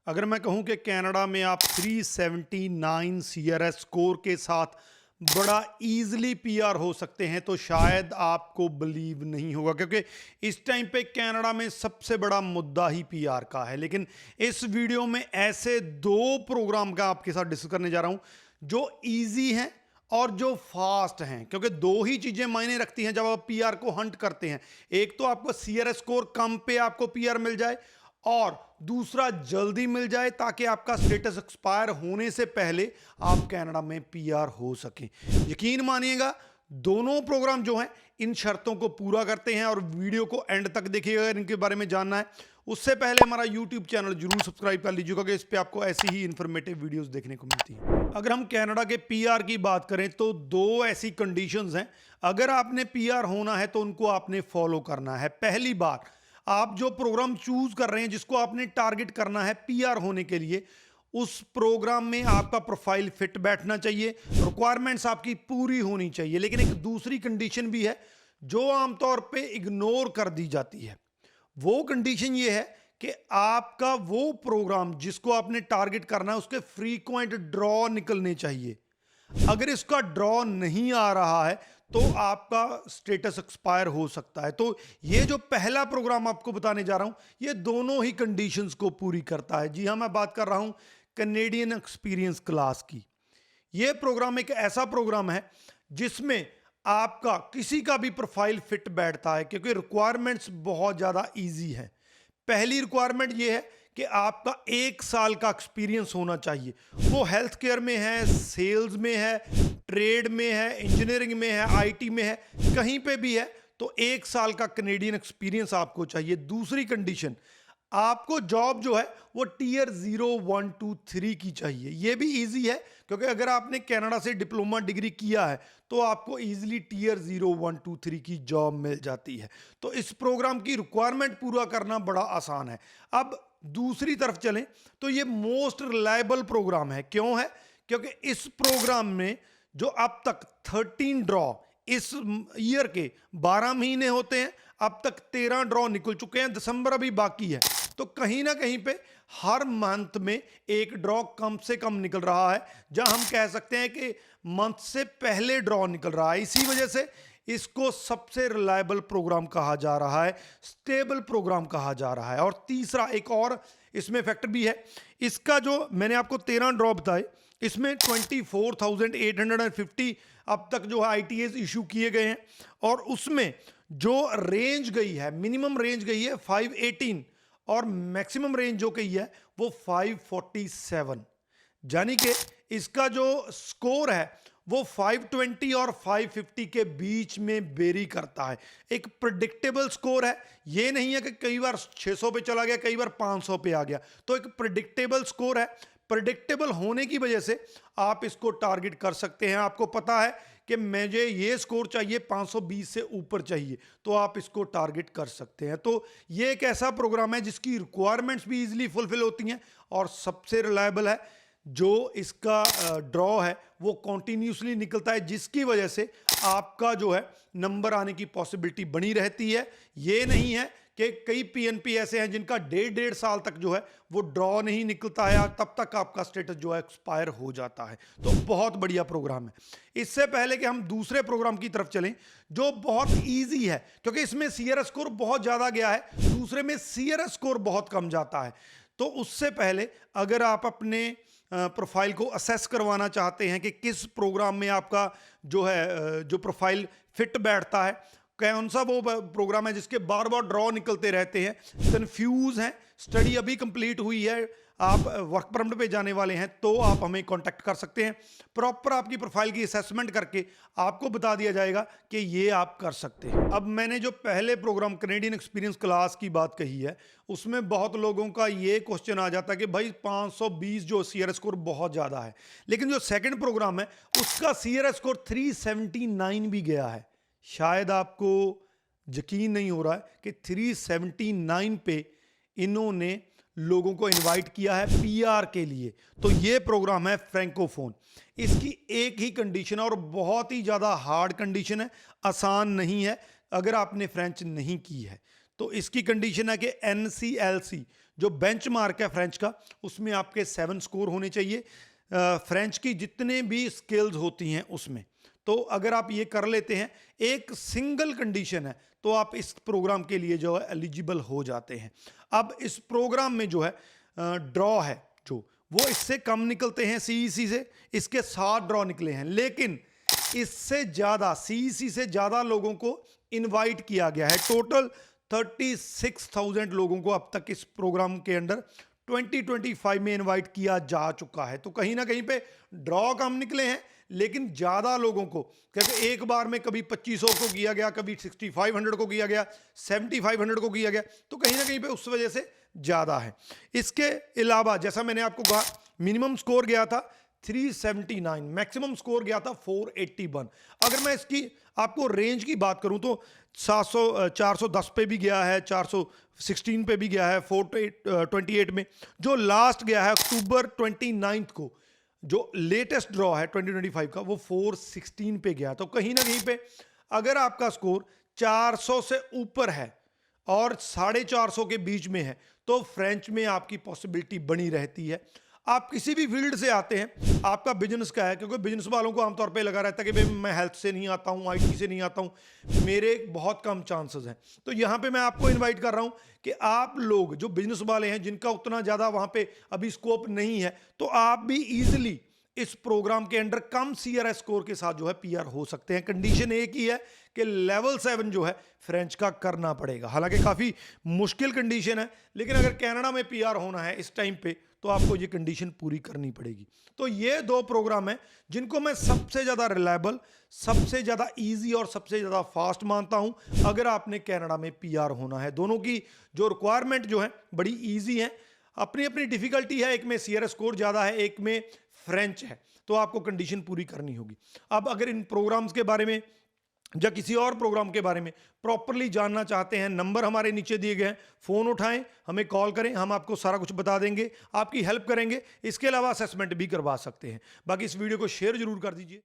अगर मैं कहूं कि कनाडा में आप 379 सीआरएस स्कोर के साथ बड़ा इजीली पीआर हो सकते हैं तो शायद आपको बिलीव नहीं होगा, क्योंकि इस टाइम पे कनाडा में सबसे बड़ा मुद्दा ही पीआर का है। लेकिन इस वीडियो में ऐसे दो प्रोग्राम का आपके साथ डिस्कस करने जा रहा हूं जो इजी हैं और जो फास्ट हैं, क्योंकि दो ही चीजें मायने रखती हैं जब आप पीआर को हंट करते हैं। एक तो आपको सीआरएस स्कोर कम पे आपको पीआर मिल जाए और दूसरा जल्दी मिल जाए ताकि आपका स्टेटस एक्सपायर होने से पहले आप कनाडा में पीआर हो सकें। यकीन मानिएगा दोनों प्रोग्राम जो हैं इन शर्तों को पूरा करते हैं और वीडियो को एंड तक देखिएगा अगर इनके बारे में जानना है। उससे पहले हमारा यूट्यूब चैनल जरूर सब्सक्राइब कर लीजिएगा कि इस पे आपको ऐसी ही इंफॉर्मेटिव वीडियोस देखने को मिलती हैं। अगर हम कनाडा के पीआर की बात करें तो दो ऐसी कंडीशंस हैं, अगर आपने पीआर होना है तो उनको आपने फॉलो करना है। पहली बात, आप जो प्रोग्राम चूज कर रहे हैं जिसको आपने टारगेट करना है पीआर होने के लिए, उस प्रोग्राम में आपका प्रोफाइल फिट बैठना चाहिए, रिक्वायरमेंट्स आपकी पूरी होनी चाहिए। लेकिन एक दूसरी कंडीशन भी है जो आमतौर पे इग्नोर कर दी जाती है। वो कंडीशन ये है कि आपका वो प्रोग्राम जिसको आपने टारगेट करना है उसके फ्रीक्वेंट ड्रॉ निकलने चाहिए। अगर इसका ड्रॉ नहीं आ रहा है तो आपका स्टेटस एक्सपायर हो सकता है। तो ये जो पहला प्रोग्राम आपको बताने जा रहा हूं ये दोनों ही कंडीशंस को पूरी करता है। जी हां, मैं बात कर रहा हूं कैनेडियन एक्सपीरियंस क्लास की। ये प्रोग्राम एक ऐसा प्रोग्राम है जिसमें आपका किसी का भी प्रोफाइल फिट बैठता है, क्योंकि रिक्वायरमेंट्स बहुत ज्यादा इजी है। पहली रिक्वायरमेंट ये है कि आपका 1 साल का एक्सपीरियंस होना चाहिए। वो हेल्थ केयर में है, सेल्स में है, ट्रेड में है, इंजीनियरिंग में है, आईटी में है, कहीं पे भी है तो 1 साल का कैनेडियन एक्सपीरियंस आपको चाहिए। दूसरी कंडीशन, आपको जॉब जो है वो टीयर 0, 1, 2, 3 की चाहिए। ये भी इजी है क्योंकि अगर आपने कनाडा से डिप्लोमा डिग्री किया है तो आपको इजीली टीयर 0, 1, 2, 3 की जॉब मिल जाती है। तो इस प्रोग्राम की रिक्वायरमेंट पूरा करना बड़ा आसान है। अब दूसरी तरफ चलें तो ये मोस्ट रिलायबल प्रोग्राम है। क्यों है? क्योंकि इस प्रोग्राम में जो अब तक 13 ड्रॉ, इस ईयर के 12 महीने होते हैं, अब तक 13 ड्रॉ निकल चुके हैं, दिसंबर अभी बाकी है। तो कहीं ना कहीं पे हर मंथ में एक ड्रॉ कम से कम निकल रहा है, जहां हम कह सकते हैं कि मंथ से पहले ड्रॉ निकल रहा है। इसी वजह से इसको सबसे रिलायबल प्रोग्राम कहा जा रहा है, स्टेबल प्रोग्राम कहा जा रहा है। और तीसरा एक और इसमें फैक्टर भी है, इसका जो मैंने आपको 13 ड्रॉ बताए इसमें 24,850 अब तक जो है आईटीएस इशू किए गए हैं और उसमें जो रेंज गई है, मिनिमम रेंज गई है 518 और मैक्सिमम रेंज जो गई है वो 547, यानी कि इसका जो स्कोर है वो 520 और 550 के बीच में वेरी करता है। एक प्रिडिक्टेबल स्कोर है, ये नहीं है कि कई बार 600 पे चला गया, कई बार 500 पे आ गया। तो एक प्रिडिक्टेबल स्कोर है। प्रिडिक्टेबल होने की वजह से आप इसको टारगेट कर सकते हैं। आपको पता है कि मुझे ये स्कोर चाहिए 520 से ऊपर चाहिए, तो आप इसको टारगेट कर सकते हैं। तो ये एक ऐसा प्रोग्राम है जिसकी रिक्वायरमेंट्स भी इजीली फुलफिल होती हैं और सबसे रिलायबल है। जो इसका ड्रॉ है वो कॉन्टिन्यूसली निकलता है, जिसकी वजह से आपका जो है नंबर आने की पॉसिबिलिटी बनी रहती है। ये नहीं है कि कई पीएनपी ऐसे हैं जिनका 1.5 साल तक जो है वो ड्रॉ नहीं निकलता है, तब तक आपका स्टेटस जो है एक्सपायर हो जाता है। तो बहुत बढ़िया प्रोग्राम है। इससे पहले कि हम दूसरे प्रोग्राम की तरफ चलें जो बहुत इजी है, क्योंकि इसमें सीआरएस स्कोर बहुत ज्यादा गया है, दूसरे में सीआरएस स्कोर बहुत कम जाता है। तो उससे पहले अगर आप अपने प्रोफाइल को असेस करवाना चाहते हैं कि किस प्रोग्राम में आपका जो है जो प्रोफाइल फिट बैठता है, कौन सा वो प्रोग्राम है जिसके बार बार ड्रॉ निकलते रहते हैं, कंफ्यूज हैं, स्टडी अभी कंप्लीट हुई है, आप वर्क परमिट पे जाने वाले हैं, तो आप हमें कांटेक्ट कर सकते हैं। प्रॉपर आपकी प्रोफाइल की असेसमेंट करके आपको बता दिया जाएगा कि ये आप कर सकते हैं। अब मैंने जो पहले प्रोग्राम कैनेडियन एक्सपीरियंस क्लास की बात कही है उसमें बहुत लोगों का ये क्वेश्चन आ जाता है कि भाई 520 जो सीआरएस स्कोर बहुत ज़्यादा है, लेकिन जो सेकेंड प्रोग्राम है उसका सीआरएस स्कोर 379 भी गया है। शायद आपको यकीन नहीं हो रहा है कि 379 पे इन्होंने लोगों को इनवाइट किया है पीआर के लिए। तो ये प्रोग्राम है फ्रैंकोफोन। इसकी एक ही कंडीशन है और बहुत ही ज़्यादा हार्ड कंडीशन है, आसान नहीं है अगर आपने फ्रेंच नहीं की है। तो इसकी कंडीशन है कि एनसीएलसी जो बेंच मार्क है फ्रेंच का, उसमें आपके 7 स्कोर होने चाहिए फ्रेंच की जितने भी स्किल्स होती हैं उसमें। तो अगर आप ये कर लेते हैं, एक सिंगल कंडीशन है, तो आप इस प्रोग्राम के लिए जो है एलिजिबल हो जाते हैं। अब इस प्रोग्राम में जो है ड्रॉ है जो, वो इससे कम निकलते हैं सीईसी से, इसके 7 ड्रॉ निकले हैं, लेकिन इससे ज़्यादा सीईसी से ज़्यादा लोगों को इनवाइट किया गया है। टोटल 36,000 लोगों को अब तक इस प्रोग्राम के अंडर 2025 में इनवाइट किया जा चुका है। तो कहीं ना कहीं पे ड्रॉ कम निकले हैं, लेकिन ज़्यादा लोगों को, क्योंकि एक बार में कभी 2500 को किया गया, कभी 6500 को किया गया, 7500 को किया गया, तो कहीं ना कहीं पे उस वजह से ज़्यादा है। इसके अलावा जैसा मैंने आपको कहा, मिनिमम स्कोर गया था 379, मैक्सिमम स्कोर गया था 481। अगर मैं इसकी आपको रेंज की बात करूं तो 410 पे भी गया है, 416 पे भी गया है, 428 में। जो लास्ट गया है अक्टूबर 29 को, जो लेटेस्ट ड्रॉ है 2025 का, वो 416 पे गया। तो कहीं ना कहीं पे अगर आपका स्कोर 400 से ऊपर है और 450 के बीच में है, तो फ्रेंच में आपकी पॉसिबिलिटी बनी रहती है। आप किसी भी फील्ड से आते हैं, आपका बिजनेस का है, क्योंकि बिजनेस वालों को आमतौर पे लगा रहता है कि भाई मैं हेल्थ से नहीं आता हूँ, आईटी से नहीं आता हूँ, मेरे बहुत कम चांसेस हैं। तो यहाँ पे मैं आपको इनवाइट कर रहा हूँ कि आप लोग जो बिजनेस वाले हैं, जिनका उतना ज़्यादा वहाँ पे अभी स्कोप नहीं है, तो आप भी ईजिली इस प्रोग्राम के अंडर कम सीआरएस स्कोर के साथ जो है पीआर हो सकते हैं। कंडीशन एक ही है कि लेवल 7 जो है फ्रेंच का करना पड़ेगा। हालांकि काफ़ी मुश्किल कंडीशन है, लेकिन अगर कनाडा में पीआर होना है इस टाइम पे, तो आपको ये कंडीशन पूरी करनी पड़ेगी। तो ये 2 प्रोग्राम हैं जिनको मैं सबसे ज़्यादा रिलायबल, सबसे ज़्यादा इजी और सबसे ज़्यादा फास्ट मानता हूं अगर आपने कनाडा में पीआर होना है। दोनों की जो रिक्वायरमेंट जो है बड़ी ईजी है, अपनी अपनी डिफिकल्टी है, एक में सीआरएस स्कोर ज़्यादा है, एक में फ्रेंच है, तो आपको कंडीशन पूरी करनी होगी। अब अगर इन प्रोग्राम्स के बारे में या किसी और प्रोग्राम के बारे में प्रॉपरली जानना चाहते हैं, नंबर हमारे नीचे दिए गए हैं, फ़ोन उठाएं, हमें कॉल करें, हम आपको सारा कुछ बता देंगे, आपकी हेल्प करेंगे। इसके अलावा असेसमेंट भी करवा सकते हैं। बाकी इस वीडियो को शेयर जरूर कर दीजिए।